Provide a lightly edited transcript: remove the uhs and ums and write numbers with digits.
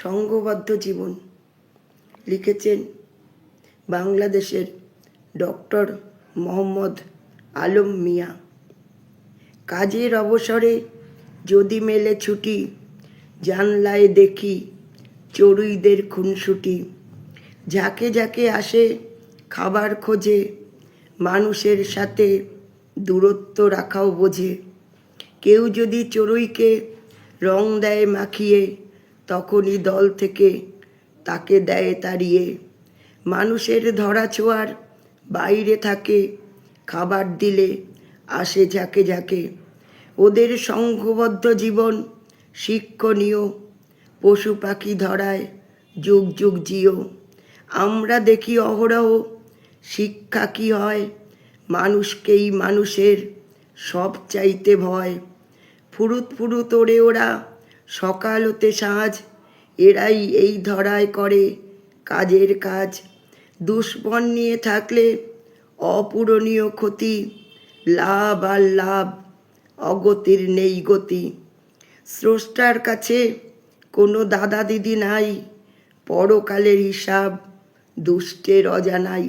সংঘবদ্ধ জীবন লিখেছেন বাংলাদেশের ডক্টর মোহাম্মদ আলম মিয়া। কাজের অবসরে যদি মেলে ছুটি, জানলায় দেখি চড়ুইদের খুনসুটি। ঝাঁকে ঝাঁকে আসে খাবার খোঁজে, মানুষের সাথে দূরত্ব রাখাও বোঝে। কেউ যদি চড়ুইকে রং দেয় মাখিয়ে, তখনই দল থেকে তাকে দেয় তাড়িয়ে। মানুষের ধরা ছোঁয়ার বাইরে থাকে, খাবার দিলে আসে ঝাঁকে ঝাঁকে। ওদের সংঘবদ্ধ জীবন শিক্ষণীয়, পশু পাখি ধরায় যুগ যুগ জিও। আমরা দেখি অহরহ শিক্ষা কি হয়, মানুষকেই মানুষের সব চাইতে ভয়। ফুরুত ফুরুত ওড়ে ওরা সকাল হতে সাঁঝ, এরাই এই ধরায় করে কাজের কাজ। দুষ্পণ নিয়ে থাকলে অপূরণীয় ক্ষতি, লাভ আর লাভ অগতির নেই গতি। স্রষ্টার কাছে কোনো দাদা দিদি নাই, পরকালের হিসাব দুষ্টের অজানাই।